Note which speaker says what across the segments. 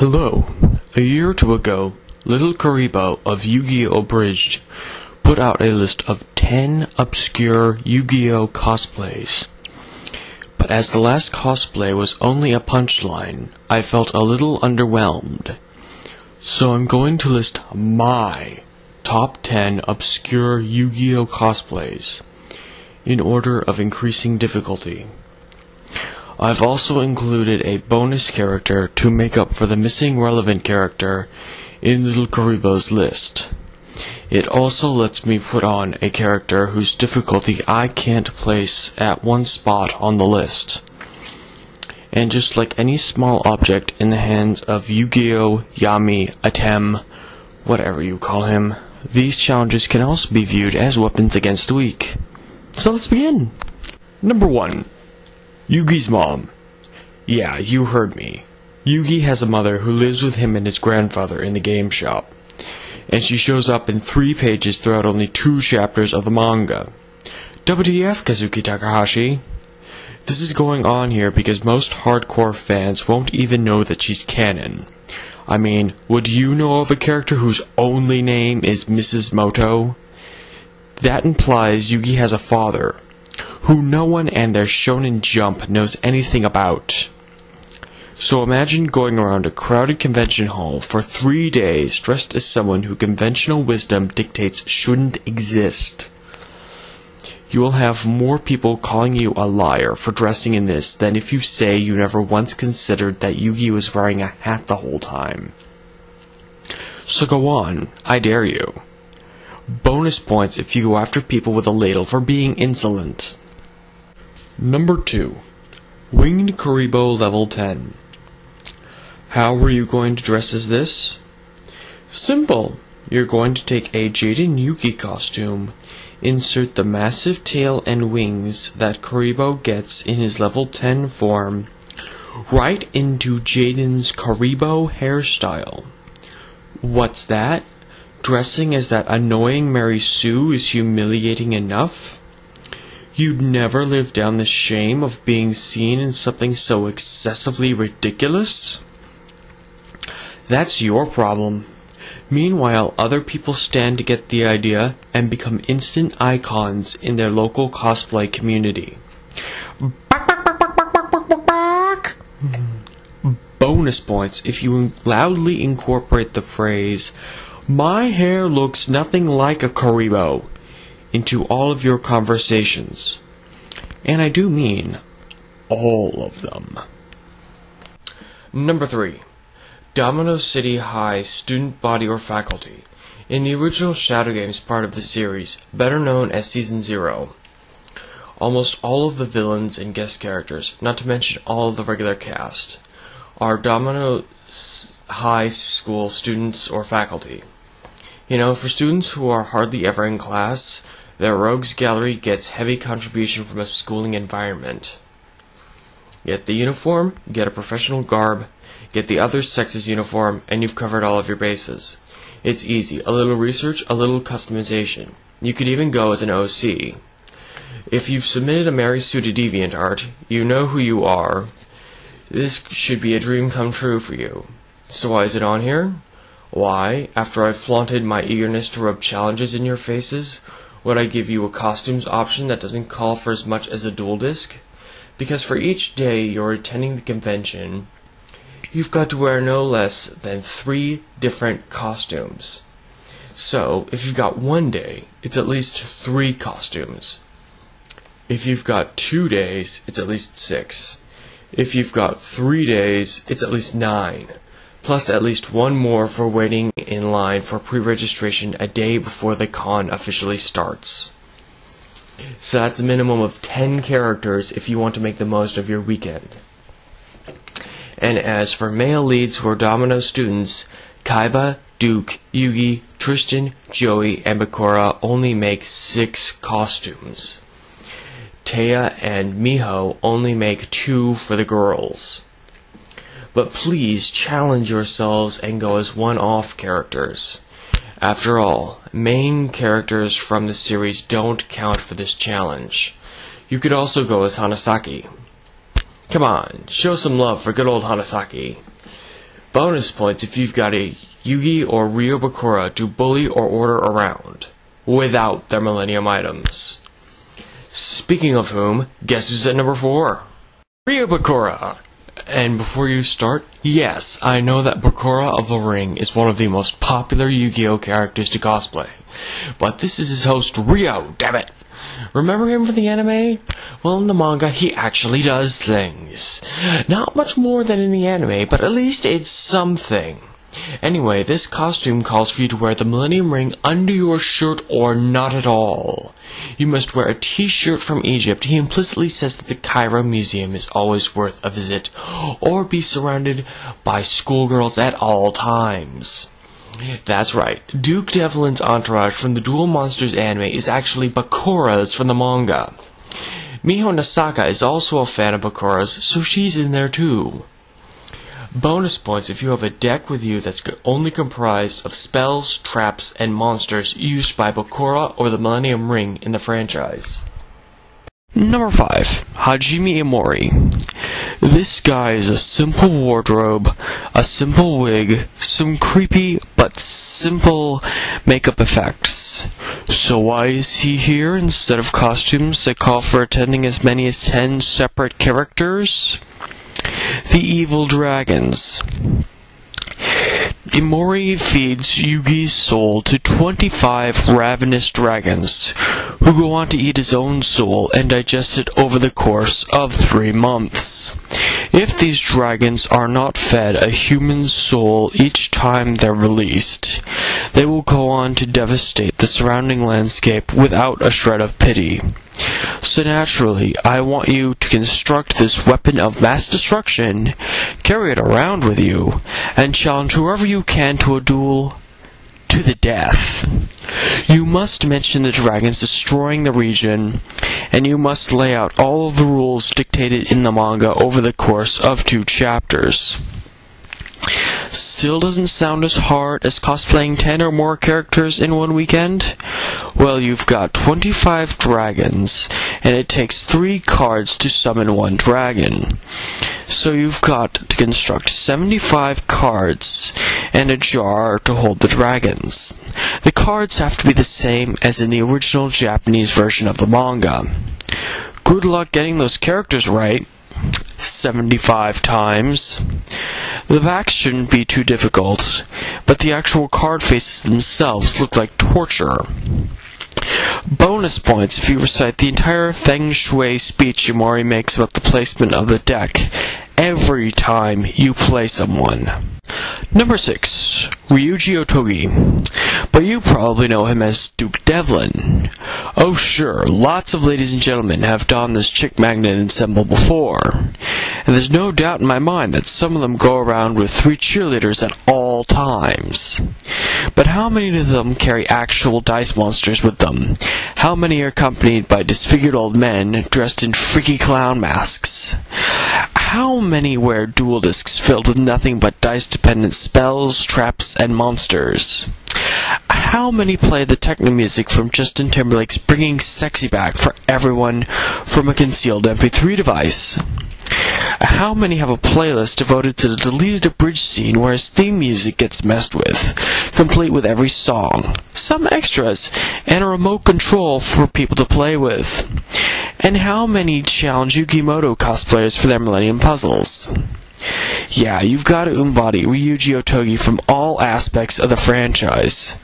Speaker 1: Hello. A year or two ago, little Kuriboh of Yu-Gi-Oh! Abridged put out a list of 10 obscure Yu-Gi-Oh! Cosplays. But as the last cosplay was only a punchline, I felt a little underwhelmed. So I'm going to list my top 10 obscure Yu-Gi-Oh! Cosplays in order of increasing difficulty. I've also included a bonus character to make up for the missing relevant character in little Kuriboh's list. It also lets me put on a character whose difficulty I can't place at one spot on the list. And just like any small object in the hands of Yu-Gi-Oh!, Yami, Atem, whatever you call him, these challenges can also be viewed as weapons against the weak. So let's begin! Number 1. Yugis Mom. Yeah, you heard me. Yugi has a mother who lives with him and his grandfather in the game shop, and she shows up in 3 pages throughout only 2 chapters of the manga. WTF, Kazuki Takahashi? This is going on here because most hardcore fans won't even know that she's canon. I mean, would you know of a character whose only name is Mrs. Moto? That implies Yugi has a father, who no one and their Shonen Jump knows anything about. So imagine going around a crowded convention hall for 3 days dressed as someone who conventional wisdom dictates shouldn't exist. You will have more people calling you a liar for dressing in this than if you say you never once considered that Yugi was wearing a hat the whole time. So go on, I dare you. Bonus points if you go after people with a ladle for being insolent. Number 2. Winged Kuriboh Level 10. How were you going to dress as this? Simple. You're going to take a Jaden Yuki costume, insert the massive tail and wings that Kuriboh gets in his level 10 form, right into Jaden's Kuriboh hairstyle. What's that? Dressing as that annoying Mary Sue is humiliating enough? You'd never live down the shame of being seen in something so excessively ridiculous? That's your problem. Meanwhile, other people stand to get the idea and become instant icons in their local cosplay community. Bonus points if you loudly incorporate the phrase, "My hair looks nothing like a Kuriboh," into all of your conversations. And I do mean all of them. Number 3. Domino City High Student Body or Faculty. In the original Shadow Games part of the series, better known as Season 0, almost all of the villains and guest characters, not to mention all of the regular cast, are Domino High School students or faculty. You know, for students who are hardly ever in class, their rogues gallery gets heavy contribution from a schooling environment. Get the uniform, get a professional garb, get the other sex's uniform, and you've covered all of your bases. It's easy. A little research, a little customization. You could even go as an OC. If you've submitted a Mary Sue to DeviantArt, you know who you are. This should be a dream come true for you. So why is it on here? Why, after I've flaunted my eagerness to rub challenges in your faces, would I give you a costumes option that doesn't call for as much as a dual disc? Because for each day you're attending the convention, you've got to wear no less than 3 different costumes. So, if you've got 1 day, it's at least 3 costumes. If you've got 2 days, it's at least 6. If you've got 3 days, it's at least 9. Plus at least 1 more for waiting in line for pre-registration a day before the con officially starts. So that's a minimum of 10 characters if you want to make the most of your weekend. And as for male leads who are Domino students, Kaiba, Duke, Yugi, Tristan, Joey, and Bakura only make 6 costumes. Taya and Miho only make 2 for the girls. But please challenge yourselves and go as one-off characters. After all, main characters from the series don't count for this challenge. You could also go as Hanasaki. Come on, show some love for good old Hanasaki. Bonus points if you've got a Yugi or Ryo Bakura to bully or order around, without their Millennium items. Speaking of whom, guess who's at number 4? Ryo Bakura! And before you start, yes, I know that Bakura of the Ring is one of the most popular Yu-Gi-Oh! Characters to cosplay. But this is his host, Ryo, damn it! Remember him from the anime? Well, in the manga, he actually does things. Not much more than in the anime, but at least it's something. Anyway, this costume calls for you to wear the Millennium Ring under your shirt or not at all. You must wear a t-shirt from Egypt. He implicitly says that the Cairo Museum is always worth a visit, or be surrounded by schoolgirls at all times. That's right, Duke Devlin's entourage from the Duel Monsters anime is actually Bakura's from the manga. Miho Nasaka is also a fan of Bakura's, so she's in there too. Bonus points if you have a deck with you that's only comprised of spells, traps, and monsters used by Bakura or the Millennium Ring in the franchise. Number 5. Hajime Amore. This guy is a simple wardrobe, a simple wig, some creepy but simple makeup effects. So why is he here instead of costumes that call for attending as many as 10 separate characters? The evil dragons. Amore feeds Yugi's soul to 25 ravenous dragons, who go on to eat his own soul and digest it over the course of 3 months. If these dragons are not fed a human soul each time they're released, they will go on to devastate the surrounding landscape without a shred of pity. So naturally, I want you to construct this weapon of mass destruction, carry it around with you, and challenge whoever you can to a duel to the death. You must mention the dragons destroying the region, and you must lay out all of the rules dictated in the manga over the course of 2 chapters. Still doesn't sound as hard as cosplaying 10 or more characters in one weekend? Well, you've got 25 dragons, and it takes 3 cards to summon 1 dragon. So you've got to construct 75 cards and a jar to hold the dragons. The cards have to be the same as in the original Japanese version of the manga. Good luck getting those characters right. 75 times. The backs shouldn't be too difficult, but the actual card faces themselves look like torture. Bonus points if you recite the entire Feng Shui speech Amore makes about the placement of the deck every time you play someone. Number 6. Ryuji Otogi, but you probably know him as Duke Devlin. Oh sure, lots of ladies and gentlemen have donned this chick magnet ensemble before, and there's no doubt in my mind that some of them go around with 3 cheerleaders at all times. But how many of them carry actual dice monsters with them? How many are accompanied by disfigured old men dressed in freaky clown masks? How many wear duel discs filled with nothing but dice-dependent spells, traps, and monsters? How many play the techno music from Justin Timberlake's Bringing Sexy Back for everyone from a concealed MP3 device? How many have a playlist devoted to the deleted abridged scene where his theme music gets messed with, complete with every song, some extras, and a remote control for people to play with? And how many challenge Yugimoto cosplayers for their Millennium Puzzles? Yeah, you've got to embody Ryuji Otogi from all aspects of the franchise,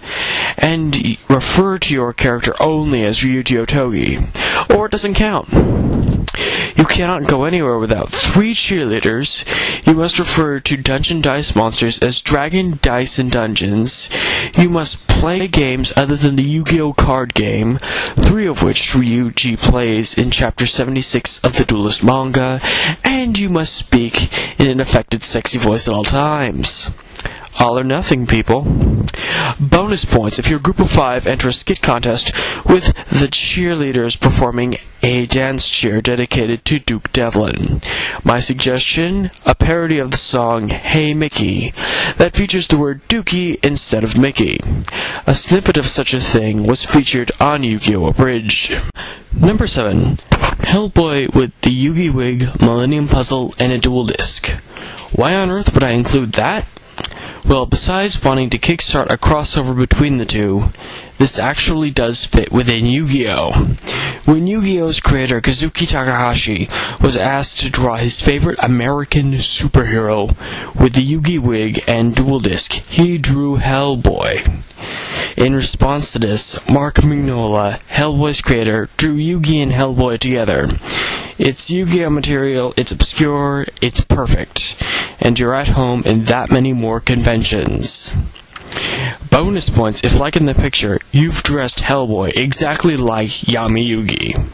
Speaker 1: and refer to your character only as Ryuji Otogi, or it doesn't count. You cannot go anywhere without 3 cheerleaders. You must refer to Dungeon Dice monsters as Dragon Dice and Dungeons. You must play games other than the Yu-Gi-Oh! Card game, 3 of which Ryuji plays in Chapter 76 of the Duelist manga, and you must speak in an affected sexy voice at all times. All or nothing, people. Bonus points if your group of 5 enter a skit contest with the cheerleaders performing a dance cheer dedicated to Duke Devlin. My suggestion, a parody of the song Hey Mickey that features the word Dookie instead of Mickey. A snippet of such a thing was featured on Yu-Gi-Oh! Abridged. Number 7. Hellboy with the Yugi Wig, Millennium Puzzle, and a dual disc. Why on earth would I include that? Well, besides wanting to kickstart a crossover between the two, this actually does fit within Yu-Gi-Oh! When Yu-Gi-Oh's creator Kazuki Takahashi was asked to draw his favorite American superhero with the Yugi wig and dual disc, he drew Hellboy. In response to this, Mark Mignola, Hellboy's creator, drew Yugi and Hellboy together. It's Yu-Gi-Oh! Material, it's obscure, it's perfect, and you're at home in that many more conventions. Bonus points if, like in the picture, you've dressed Hellboy exactly like Yami Yugi.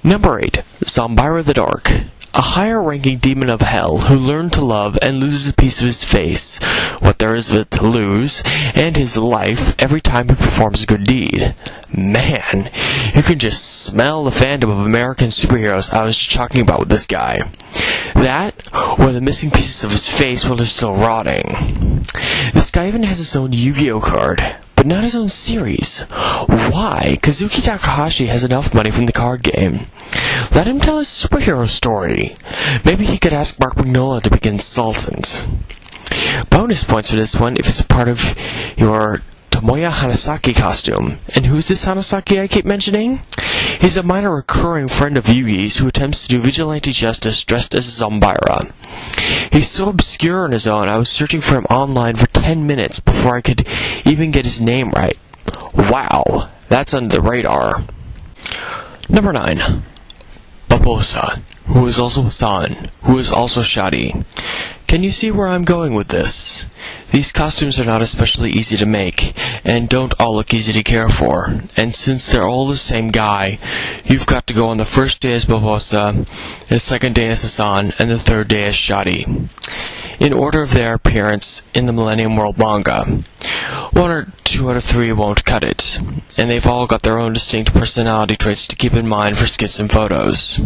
Speaker 1: Number 8. Zombira the Dark. A higher-ranking demon of hell who learned to love and loses a piece of his face, what there is of it to lose, and his life every time he performs a good deed. Man, you can just smell the fandom of American superheroes I was just talking about with this guy. That, or the missing pieces of his face while he's still rotting. This guy even has his own Yu-Gi-Oh! Card, but not his own series. Why? Kazuki Takahashi has enough money from the card game. Let him tell his superhero story. Maybe he could ask Mark Mignola to be a consultant. Bonus points for this one if it's a part of your Tomoya Hanasaki costume. And who's this Hanasaki I keep mentioning? He's a minor recurring friend of Yugi's who attempts to do vigilante justice dressed as Zombira. He's so obscure on his own, I was searching for him online for 10 minutes before I could even get his name right. Wow, that's under the radar. Number 9. Barbossa, who is also San, who is also Shadi. Can you see where I'm going with this? These costumes are not especially easy to make, and don't all look easy to care for, and since they're all the same guy, you've got to go on the first day as Barbossa, the second day as Hassan, and the third day as Shadi, in order of their appearance in the Millennium World manga. 1 or 2 out of 3 won't cut it, and they've all got their own distinct personality traits to keep in mind for skits and photos.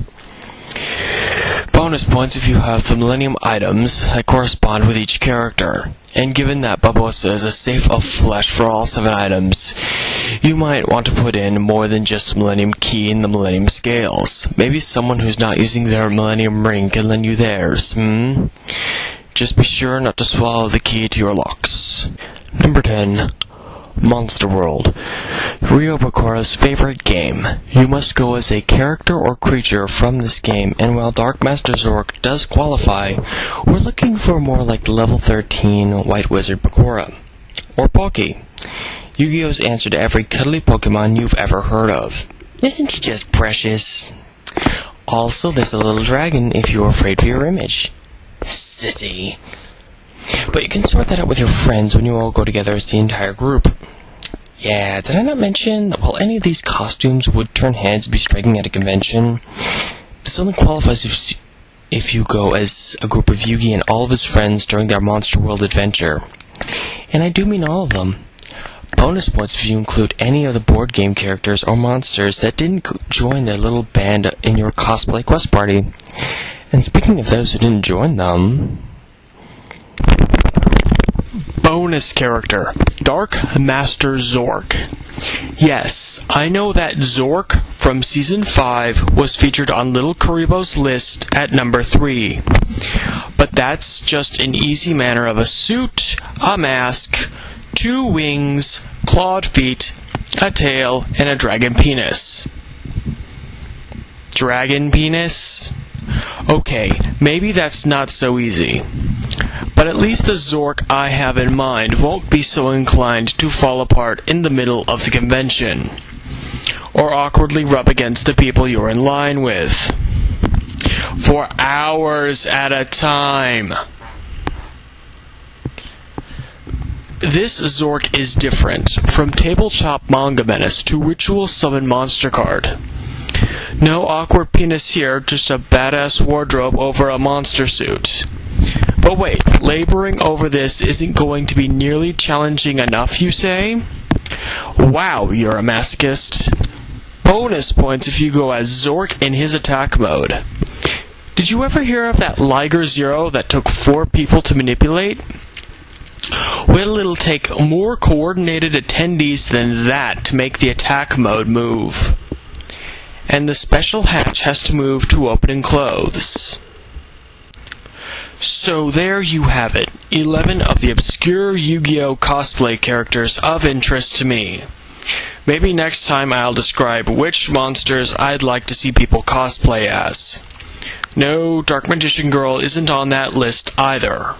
Speaker 1: Bonus points if you have the Millennium items that correspond with each character. And given that Barbossa is a safe of flesh for all 7 items, you might want to put in more than just the Millennium Key and the Millennium Scales. Maybe someone who's not using their Millennium Ring can lend you theirs, Just be sure not to swallow the key to your locks. Number 10. Monster World. Ryo Bakura's favorite game. You must go as a character or creature from this game, and while Dark Master Zork does qualify, we're looking for more like the level 13 White Wizard Bakura. Or Pocky. Yu-Gi-Oh's answer to every cuddly Pokemon you've ever heard of. Isn't he just precious? Also, there's a little dragon if you're afraid for your image. Sissy. But you can sort that out with your friends when you all go together as the entire group. Yeah, did I not mention that while any of these costumes would turn heads and be striking at a convention, this only qualifies if you go as a group of Yugi and all of his friends during their Monster World adventure. And I do mean all of them. Bonus points if you include any of the board game characters or monsters that didn't join their little band in your cosplay quest party. And speaking of those who didn't join them... Bonus character, Dark Master Zork. Yes, I know that Zork from Season 5 was featured on Little Kuriboh's list at number 3. But that's just an easy manner of a suit, a mask, 2 wings, clawed feet, a tail, and a dragon penis. Dragon penis? Okay, maybe that's not so easy. But at least the Zork I have in mind won't be so inclined to fall apart in the middle of the convention, or awkwardly rub against the people you're in line with, for hours at a time. This Zork is different, from tabletop manga menace to ritual summon monster card. No awkward penis here, just a badass wardrobe over a monster suit. But wait, laboring over this isn't going to be nearly challenging enough, you say? Wow, you're a masochist. Bonus points if you go as Zork in his attack mode. Did you ever hear of that Liger Zero that took 4 people to manipulate? Well, it'll take more coordinated attendees than that to make the attack mode move. And the special hatch has to move to open and close. So there you have it, 11 of the obscure Yu-Gi-Oh! Cosplay characters of interest to me. Maybe next time I'll describe which monsters I'd like to see people cosplay as. No, Dark Magician Girl isn't on that list either.